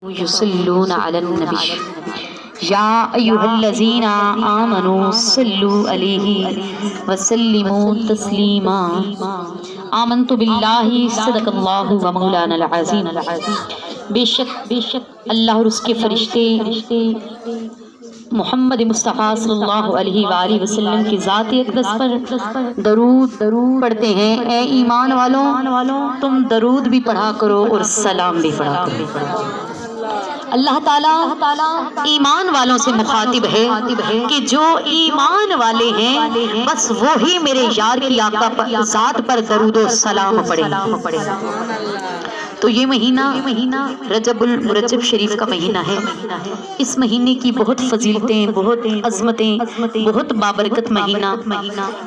يصلون على النبي يا أيها الذين آمنوا صلوا عليه وسلموا تسليما آمنت بالله صدق اللہ و مولانا العظیم۔ بے شک اللہ اور اس کے فرشتے محمد مصطفیٰ صلی اللہ علیہ وآلہ وسلم کی ذات اقدس پر درود پڑھتے ہیں۔ اے ایمان والوں تم درود بھی پڑھا کرو اور سلام بھی پڑھا کرو۔ اللہ تعالیٰ ایمان والوں سے مخاطب ہے کہ جو ایمان والے ہیں بس وہی میرے یار کی آقا ذات پر درود و سلام پڑھیں۔ تو یہ مہینہ رجب المرجب شریف کا مہینہ ہے۔ اس مہینے کی بہت فضیلتیں، بہت عظمتیں، بہت بابرکت مہینہ۔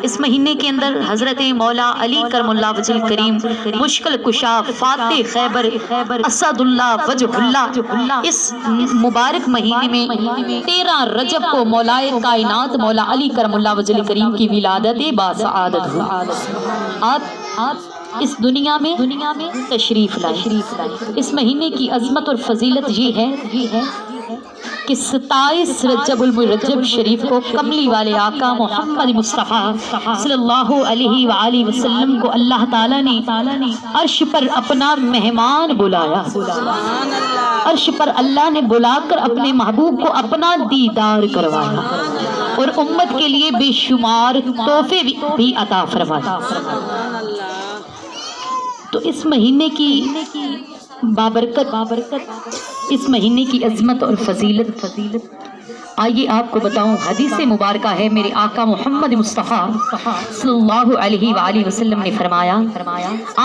اس مہینے کے اندر حضرت مولا علی کرم اللہ وجہ کریم مشکل کشا فاتح خیبر اسد اللہ وجہ اللہ اس مبارک مہینے میں 13 رجب کو مولا کائنات مولا علی کرم اللہ وجہ کریم کی ولادت باسعادت ہوئی۔ آپ اس دنیا میں تشریف لائے۔ اس مہینے کی عظمت اور فضیلت یہ ہے کہ 27 رجب المرجب شریف کو کملی والے آقا محمد مصطفیٰ صلی اللہ علیہ وآلہ وسلم کو اللہ تعالیٰ نے عرش پر اپنا مہمان بلایا۔ عرش پر اللہ نے بلا کر اپنے محبوب کو اپنا دیدار کروایا اور امت کے لیے بے شمار تحفے بھی عطا فرمایا۔ تو اس مہینے کی بابرکت، اس مہینے کی عظمت اور فضیلت آئیے آپ کو بتاؤں۔ حدیث مبارکہ ہے، میرے آقا محمد مصطفیٰ صلی اللہ علیہ وآلہ وسلم نے فرمایا،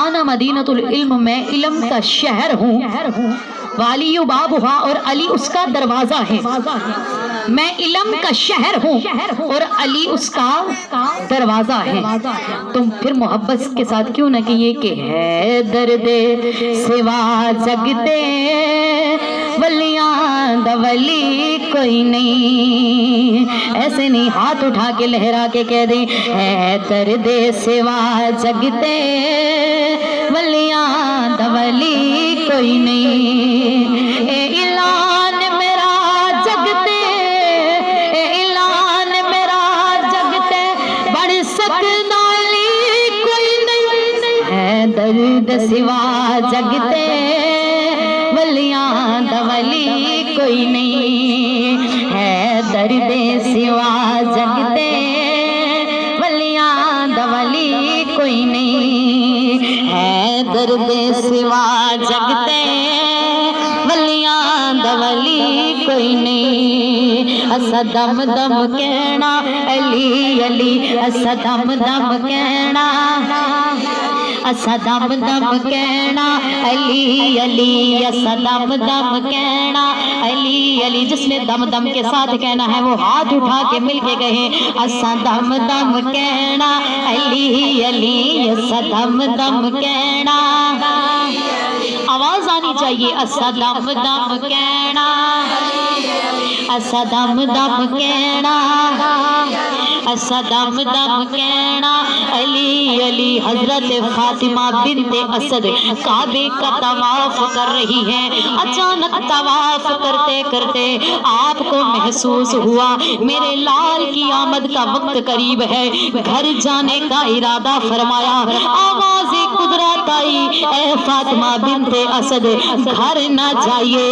آنا مدینۃ العلم، میں علم کا شہر ہوں، والی بابھا، اور علی اس کا دروازہ ہے۔ میں علم کا شہر ہوں اور علی اس کا دروازہ ہے۔ تم پھر محبت کے ساتھ کیوں نہ کہیے کہ ہے درد سوا جگتے ولیاں دا ولی کوئی نہیں۔ ایسے نہیں، ہاتھ اٹھا کے لہرا کے کہہ دیں، ہے درد سوا جگتے ولیاں دا ولی کوئی نہیں۔ اے اعلان میرا جگتے، اے اعلان میرا جگتے، بڑھ سکنا علی کوئی نہیں۔ ہے درد سوا جگتے ولیاں دا ولی کوئی نہیں۔ ہے درد سوا جگتے ولیاں دا ولی کوئی نہیں۔ ہے درد سوا جگتے ولیاں دا ولی کوئی نہیں۔ اسا دم دم کہنا علی علی، اسا دم دم کہنا، اسا دم دم کہنا علی علی، اسا دم دم کہنا علی علی۔ جس نے دم دم کے ساتھ کہنا ہے وہ ہاتھ اٹھا کے مل کے کہیں، اسا دم دم کہنا علی علی، اسا دم دم کہنا۔ آواز آنی چاہیے، اسا دم دم کہنا، اسا دم دم کہنا، اسا دم دم کہنا علی علی۔ حضرت فاطمہ بنت اسد کعبے کا طواف کر رہی ہے۔ اچانک طواف کرتے کرتے آپ کو محسوس ہوا میرے لال کی آمد کا وقت قریب ہے، گھر جانے کا ارادہ فرمایا۔ آواز قدرت آئی، اے فاطمہ بنت اسد گھر نہ جائیے،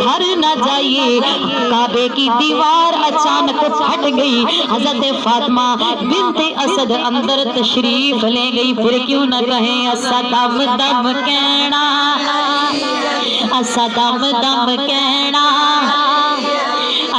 گھر نہ جائیے۔ کعبے کی دیوار اچانک پھٹ گئی، حضرت فاطمہ بنت اسد اندر تشریف لے گئی۔ پھر کیوں نہ کہیں، اسا دم دم کہنا، اسا دم دم کہنا،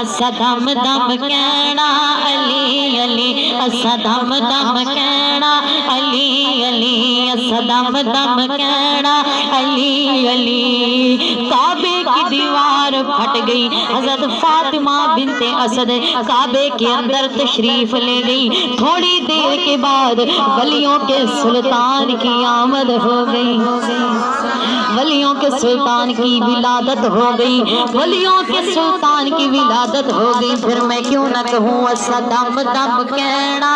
اسا دم دم کہنا علی علی، اسا دم دم کہنا علی علی، اسا دم دم کہنا علی علی۔ کعبے کی دیوار پھٹ گئی، حضرت فاطمہ بنت اسد کعبے کے اندر تشریف لے گئی۔ تھوڑی دیر کے بعد ولیوں کے سلطان کی آمد ہو گئی، ولیوں کے سلطان کی ولادت ہو گئی، ولیوں کے سلطان کی ولادت ہو گئی۔ پھر میں کیوں نہ کہوں، اسا دم دم کہنا،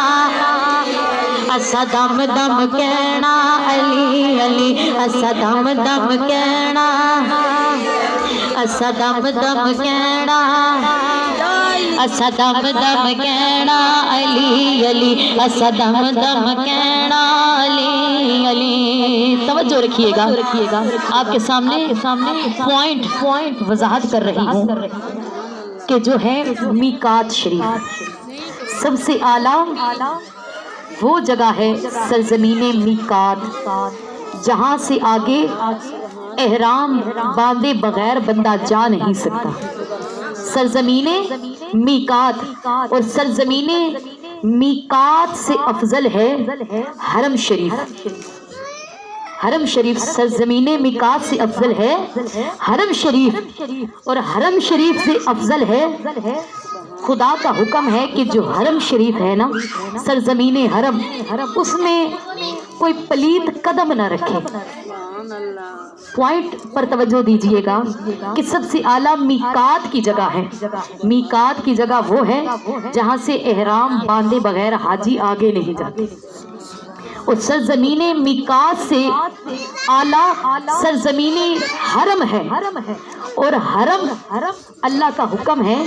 اسا دم دم کہنا علی علی، اسا دم دم کہنا اسا دم دم کہنا اسا دم دم کہنا علی علی اسا دم دم کہنا علی علی. توجہ رکھیے گا آپ کے سامنے پوائنٹ وضاحت کر رہی ہوں کہ جو ہے میقات شریف سب سے اعلیٰ وہ جگہ ہے سرزمین میقات جہاں سے آگے احرام باندھے بغیر بندہ جا نہیں سکتا. سرزمین میقات اور سرزمین میقات سے افضل ہے حرم شریف. حرم شریف سرزمین میقات سے افضل ہے حرم شریف اور حرم شریف سے افضل ہے. خدا کا حکم ہے کہ جو حرم شریف ہے نا سرزمین حرم اس میں کوئی پلیت قدم نہ رکھے. پوائنٹ پر توجہ دیجئے گا کہ سب سے اعلیٰ میقات کی جگہ ہے. میقات کی جگہ وہ ہے جہاں سے احرام باندھے بغیر حاجی آگے نہیں جاتے. اور سرزمین میقات سے اعلیٰ سرزمین حرم ہے اور حرم اللہ کا حکم ہے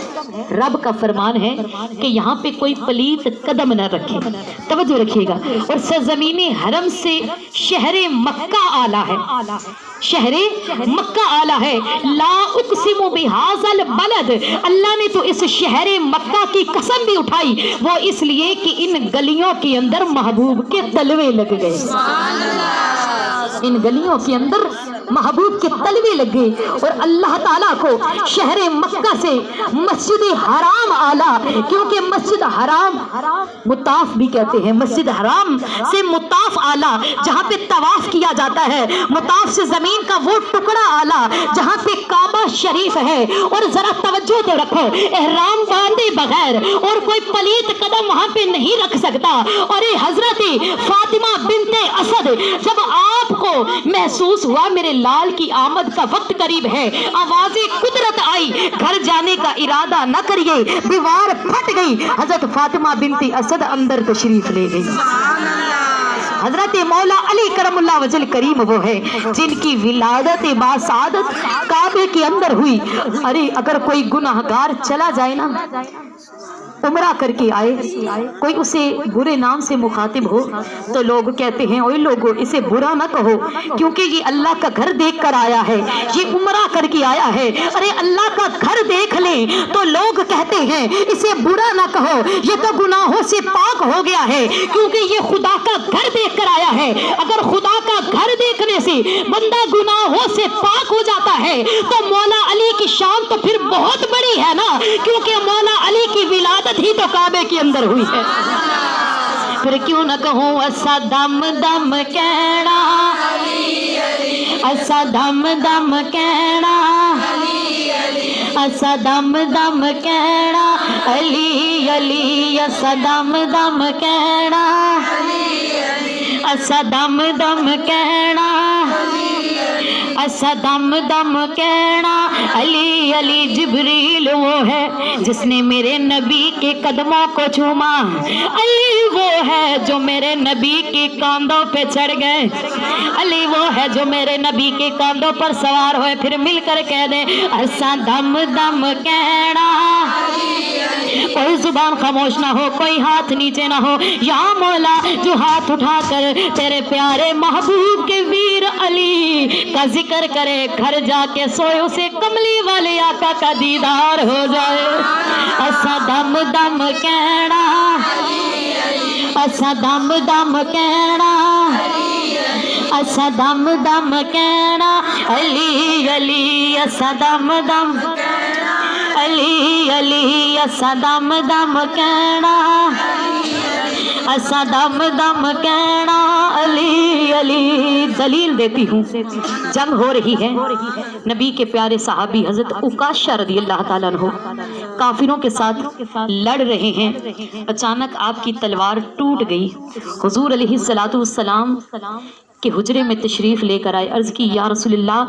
رب کا فرمان ہے کہ یہاں پہ کوئی پلیت قدم نہ رکھے. توجہ رکھیے گا. اور سرزمین حرم سے شہر مکہ اعلیٰ ہے. شہر مکہ اعلیٰ ہے. لا اقسم بہذا البلد اللہ نے تو اس شہر مکہ کی قسم بھی اٹھائی وہ اس لیے کہ ان گلیوں کے اندر محبوب کے تلوے لگ گئے. ان گلیوں کے اندر محبوب کے تلوے لگ گئے. اور اللہ تعالیٰ کو شہر مکہ سے مسجد حرام اعلیٰ کیونکہ مسجد حرام مطاف بھی کہتے ہیں. مسجد حرام سے مطاف اعلیٰ جہاں پہ طواف کیا جاتا ہے. مطاف سے زمین کا وہ ٹکڑا اعلیٰ جہاں پہ کعبہ شریف ہے. اور ذرا توجہ تو رکھو احرام باندھے بغیر اور کوئی پلیت قدم وہاں پہ نہیں رکھ سکتا. اور حضرت فاطمہ بنت اسد جب آپ کو محسوس ہوا میرے لال کی آمد کا وقت قریب ہے آواز قدرت آئی گھر جانے کا ارادہ نہ کریے دیوار پھٹ گئی. حضرت فاطمہ بنت اسد اندر تشریف لے گئی. حضرت مولا علی کرم اللہ وجل کریم وہ ہے جن کی ولادت باسعادت کعبے کے اندر ہوئی. ارے اگر کوئی گناہگار چلا جائے نا عمرہ کر کے آئے کوئی اسے برے نام سے مخاطب ہو تو لوگ کہتے ہیں اوے لوگو اسے برا نہ کہو کیونکہ یہ اللہ کا گھر دیکھ کر آیا ہے یہ عمرہ کر کے آیا ہے. ارے اللہ کا گھر دیکھ لیں تو لوگ کہتے ہیں اسے برا نہ کہو یہ تو گناہوں سے پاک ہو گیا ہے کیونکہ یہ خدا کا گھر دیکھ کر آیا ہے. اگر خدا کا گھر دیکھنے سے بندہ گناہوں سے پاک ہو جاتا ہے تو مولا علی کی شان تو پھر بہت بڑی ہے نا کیونکہ مولا علی کی ولادت ہی تو کعبے کے اندر ہوئی ہے. پھر کیوں نہ کہوں اسا دم دم کہنا اسا دم دم کہنا اسا دم دم کہنا علی علی اسا دم دم کہنا اسا دم دم کہنا اسا دم دم کہنا علی علی. جبریل وہ ہے جس نے میرے نبی کے قدموں کو چوما. علی وہ ہے جو میرے نبی کے کاندھوں پہ چڑھ گئے. علی وہ ہے جو میرے نبی کے کاندھوں پر سوار ہوئے. پھر مل کر کہہ دیں اسا دم دم کہنا. کوئی زبان خاموش نہ ہو کوئی ہاتھ نیچے نہ ہو. یا مولا جو ہاتھ اٹھا کر تیرے پیارے محبوب کے ویر علی کا ذکر کرے گھر جا کے سوئے اسے کملی والے آقا کا دیدار ہو جائے. اسا دم دم کہنا اسا دم دم کہنا اسا دم دم کہنا علی علی اسا دم دم علی علی اسا دم دم کہنا اسا دم دم کہنا علی علی. دلیل دیتی ہوں جنگ ہو رہی ہے نبی کے پیارے صحابی حضرت عکاشہ رضی اللہ تعالیٰ عنہ کافروں کے ساتھ لڑ رہے ہیں. اچانک آپ کی تلوار ٹوٹ گئی. حضور علیہ الصلوۃ والسلام کہ حجرے میں تشریف لے کر آئے. عرض کی یا رسول اللہ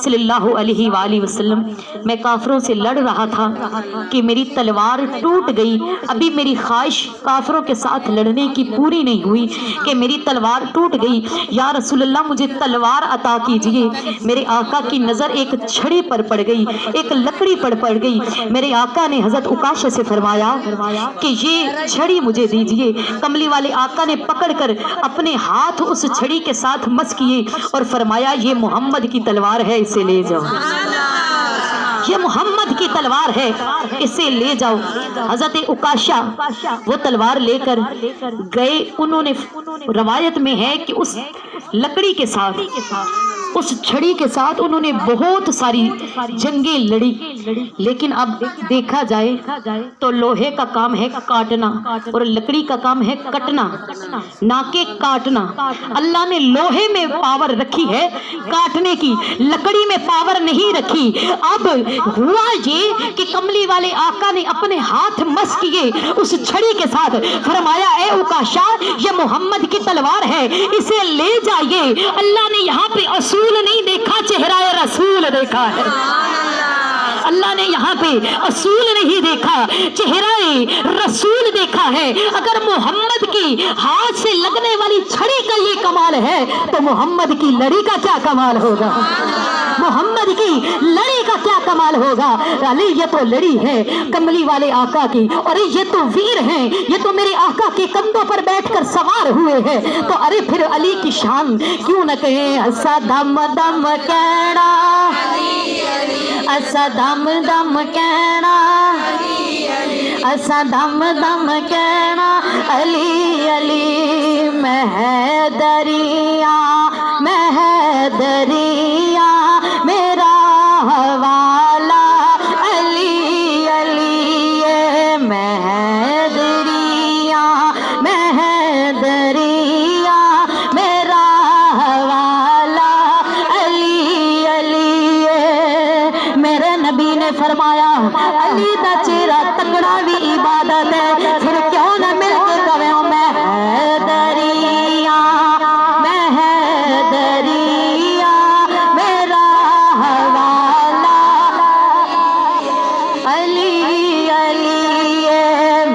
صلی اللہ علیہ وآلہ وسلم میں کافروں سے لڑ رہا تھا کہ میری تلوار ٹوٹ گئی. ابھی میری خواہش کافروں کے ساتھ لڑنے کی پوری نہیں ہوئی کہ میری تلوار ٹوٹ گئی. یا رسول اللہ مجھے تلوار عطا کیجئے. میرے آقا کی نظر ایک چھڑی پر پڑ گئی, ایک لکڑی پر پڑ گئی. میرے آقا نے حضرت عکاشہ سے فرمایا کہ یہ چھڑی مجھے دیجئے. کملی والے آقا نے پکڑ کر اپنے ہاتھ اس چھڑی کے ساتھ مس کیے اور فرمایا یہ محمد کی تلوار ہے, اسے لے جاؤ. یہ محمد کی تلوار ہے, اسے لے جاؤ. حضرت عکاشہ وہ تلوار لے کر گئے. انہوں نے روایت میں ہے کہ اس لکڑی کے ساتھ, اس چھڑی کے ساتھ انہوں نے بہت ساری جنگیں لڑی. لیکن اب دیکھا جائے تو لوہے کا کام ہے کاٹنا اور لکڑی کا کام ہے کٹنا, نہ کہ کاٹنا. اللہ نے لوہے میں پاور رکھی ہے کاٹنے کی, لکڑی میں پاور نہیں رکھی. اب ہوا یہ کہ کملی والے آقا نے اپنے ہاتھ مس کیے اس چھڑی کے ساتھ. فرمایا اے عکاشہ یہ محمد کی تلوار ہے, اسے لے جائیے. اللہ نے یہاں پہ اصول نہیں دیکھا, چہرہ رسول دیکھا ہے. اللہ نے یہاں پہ اصول نہیں دیکھا, چہرہ رسول دیکھا ہے. اگر محمد کی ہاتھ سے لگنے والی چھڑی کا یہ کمال ہے تو محمد کی لڑی کا کیا کمال ہوگا, محمد کی لڑی کا کیا کمال ہوگا. علی یہ تو لڑی ہے کملی والے آقا کی, اور یہ تو ویر ہیں, یہ تو میرے آقا کے کندھوں پر بیٹھ کر سوار ہوئے ہیں. تو ارے پھر علی کی شان کیوں نہ کہیں اسا دم دم کہنا, اسا دم دم کہنا, اسا دم دم کہنا. علی علی مہدریا مہدریا میرا حوالہ. علی علی مہدریا مہدریا میرا حوالہ. علی علی میرے نبی نے فرمایا علی دا چہرہ تکڑا بھی عبادت ہے. پھر کیوں نہ مل کے کہوں مہدریا مہدریا میرا حوالہ. علی علی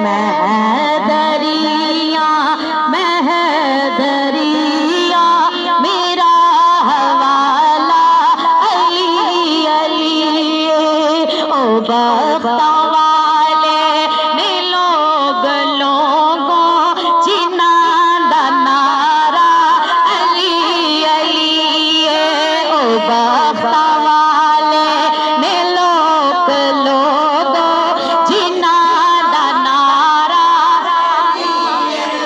مہدریا مہدریا میرا حوالہ. علی علی او بختہ والے نے لوگ لوگوں جناں دا نعرہ. علی علی او بختہ والے نے لوگ لوگوں جناں دا نعرہ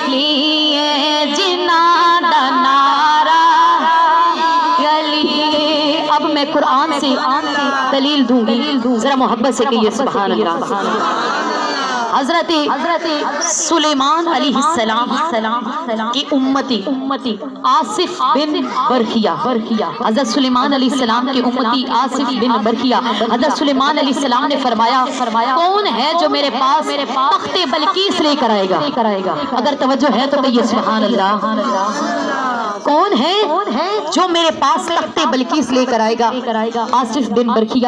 لیے, جناں دا نعرہ. علی اب میں قرآن سے دلیل دوں گی, ذرا محبت سے کہیے سبحان اللہ. حضرت سلیمان علیہ السلام کی امتی آصف بن برخیہ, حضرت سلیمان علیہ السلام کی امتی آصف بن برخیہ. حضرت سلیمان علیہ السلام نے فرمایا کون ہے جو میرے پاس تخت بلقیس لے کر آئے گا. اگر توجہ ہے تو کہیے سبحان اللہ. کون ہے جو میرے پاس تخت بلقیس لے کر آئے گا. آصف بن برخیہ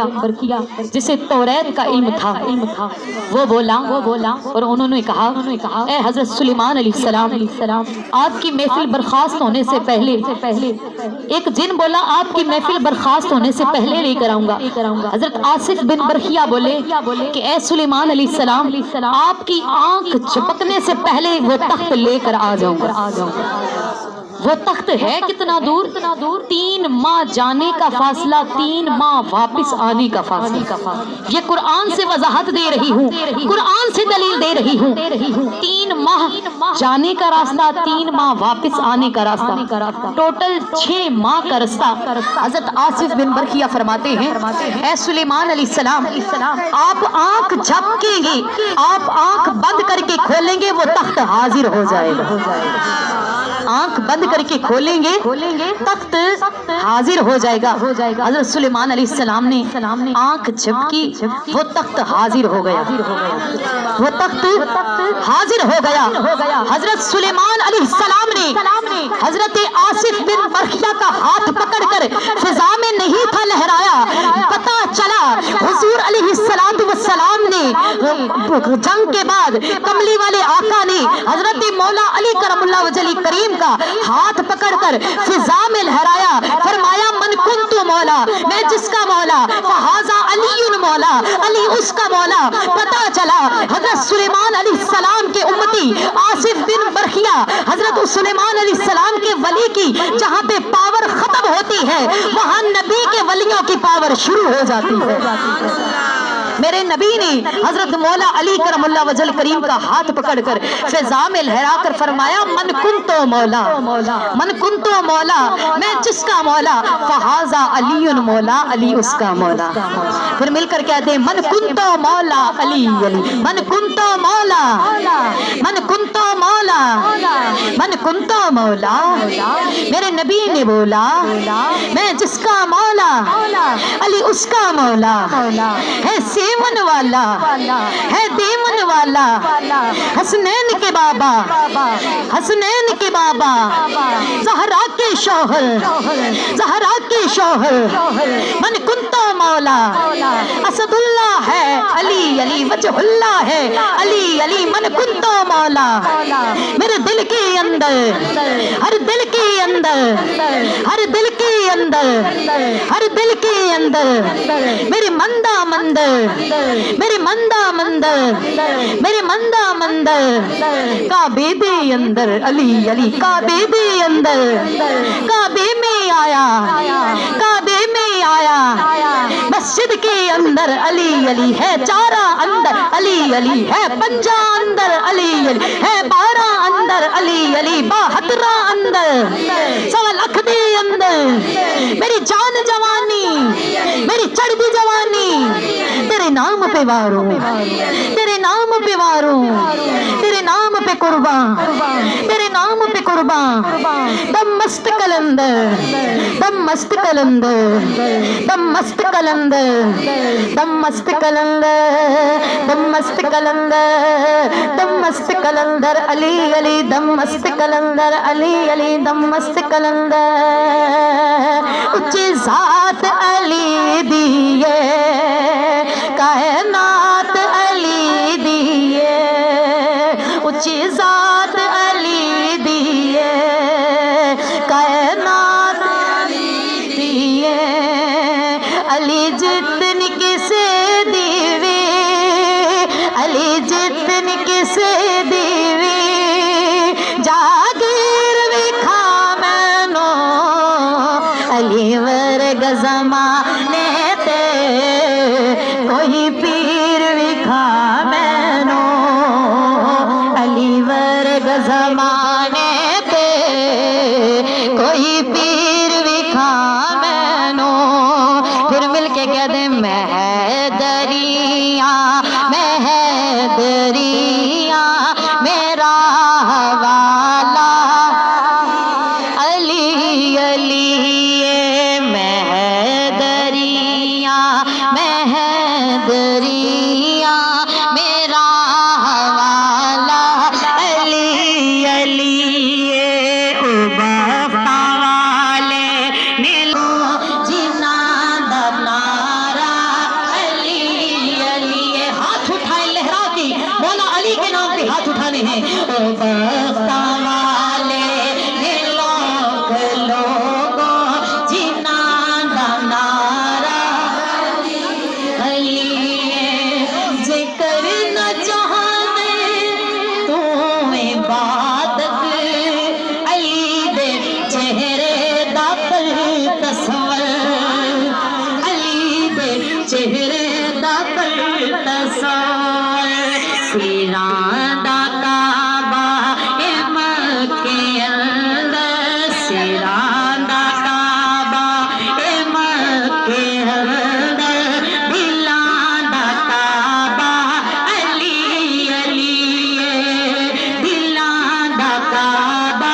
جسے توریت کا علم تھا وہ بولا اور انہوں نے کہا اے حضرت سلیمان علیہ السلام آپ کی محفل برخاست ہونے سے پہلے, ایک جن بولا آپ کی محفل برخاست ہونے سے پہلے لے کر آؤں گا. حضرت آصف بن برخیہ بولے کہ اے سلیمان علیہ السلام آپ کی آنکھ جھپکنے سے پہلے وہ تخت لے کر آ جاؤں گا. وہ تخت ہے کتنا دور, 3 ماہ جانے کا فاصلہ, 3 ماہ واپس آنے کا فاصلہ. یہ قرآن سے وضاحت دے رہی ہوں, قرآن سے دلیل دے رہی ہوں. 3 ماہ جانے کا راستہ, 3 ماہ واپس آنے کا راستہ, ٹوٹل 6 ماہ کا راستہ. حضرت آصف بن برخیہ فرماتے ہیں اے سلیمان علیہ السلام آپ آنکھ جھپکیں گے, آپ آنکھ بند کر کے کھولیں گے, وہ تخت حاضر ہو جائے گا. آنکھ بند کر کے کھولیں گے تخت حاضر ہو جائے گا. حضرت سلیمان علیہ السلام نے آنکھ جھپکی, وہ تخت حاضر ہو گیا, وہ تخت حاضر ہو گیا. حضرت سلیمان علیہ السلام نے حضرت آصف بن برخیہ کا ہاتھ پکڑ کر فضا میں نہیں تھا لہرایا. پتا چلا حضور علیہ السلام نے جنگ کے بعد کملی والے آقا نے حضرت مولا علی کرم اللہ وجہ کریم کا ہاتھ پکڑ کر فضا میں لہرایا. فرمایا من کنت مولا, میں جس کا مولا, فہذا علی مولا, علی اس کا مولا. پتا چلا حضرت سلیمان علیہ السلام کے امتی آصف بن برخیہ حضرت سلیمان علیہ السلام کے ولی کی جہاں پہ پاور ختم ہوتی ہے وہاں نبی کے ولیوں کی پاور شروع ہو جاتی ہے. میرے نبی نے حضرت مولا علی کرم اللہ وجہ کریم کا ہاتھ پکڑ کر فضا میں لہرا کر فرمایا من کنتو مولا, من کنتو مولا, میں جس کا مولا, فہذا علی مولا, علی اس کا مولا. پھر مل کر کہتے ہیں من کنتو مولا علی, علی من کنتو مولا, من کنتو مولا, من کنتو مولا. میرے نبی نے بولا میں جس کا مولا, علی اس کا مولا ہے. سیون والا ہے, دیون والا, حسنین کے بابا, حسنین کے بابا, زہرا کے شوہر, زہرا کے شوہر. من کنتو مولا, اسد اللہ ہے علی, علی وجہ اللہ ہے علی, علی من کنتو مولا. میرے دل کے اندر, ہر دل کے اندر, ہر دل کے اندر, ہر دل کے اندر میرے مندہ مندر, میرے مندہ مندر, میرے مندہ مندر, کعبے دے اندر علی, علی کعبے دے اندر, کعبے میں آیا, کعبے میں آیا, مسجد کے اندر علی, علی ہے. چارہ اندر علی, علی ہے. پنجہ اندر علی, علی ہے. بارہ اندر علی, علی 72 اندر, 1.25 لاکھ دے اندر. میری جان جوانی, میری چڑھتی جوانی تیرے نام پہ واروں, تیرے نام پہ واروں, تیرے نام پہ قربان, تیرے نام پہ قربان. دم مست کلندر, دم مست کلندر, دم مست کلندر, دم مست کلندر, دم مست کلندر, دم مست کلندر علی, علی دم مست کلندر علی, علی دم مست کلندر. اچھی ذات علی دیے, کائنات علی دیے, اچھی ذات علی دیے, کائنات علی دیے. علی جتنی کسے دیوی, علی جتنی کسے دیوی, جاگیر وکھا مینو علی ورگ زمانے تے, کوئی پیر وکھا مینو علی ورگ زمانے تے, کوئی پیر وکھا مینو. پھر مل کے کہہ دیں میں دریا, میں دریا میرا والا علی, علی میں دریا, میں دریا میرا والا علی, علی ابا والے نیلو جنا دنارا علی, علی ہاتھ اٹھائے لہرا کے مولا علی کے نام پہ ہاتھ اٹھانے ہیں. ابا والے نیلو لوگوں جنا دنارا علی, ذکر نہ چاہنے تو عبادت علی دے چہرے دا پر تصور, علی دے چہرے دا پر تصور. سیران دا کعبہ اے مکے اندر, سیران دا کعبہ اے مکے اندر, دلان دا کعبہ علی, علی دلان دا کعبہ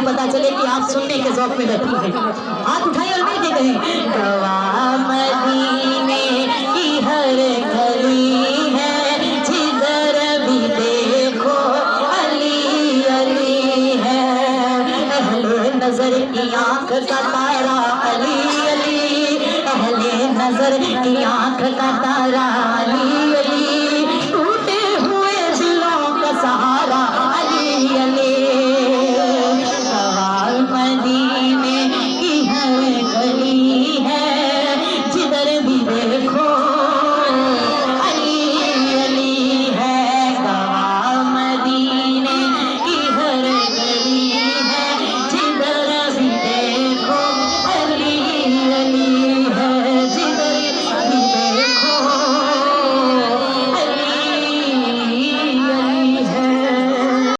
بھی پتا چلے کہ آپ سننے کے ذوق میں بیٹھی ہیں. ہاتھ اٹھائیں اور مل کے کہیں گواہ مدینے کی ہر گلی ہے جدھر بھی دیکھو علی علی ہے. اہل نظر کی آنکھ کا تارا علی علی, اہل نظر کی آنکھ کا تارا علی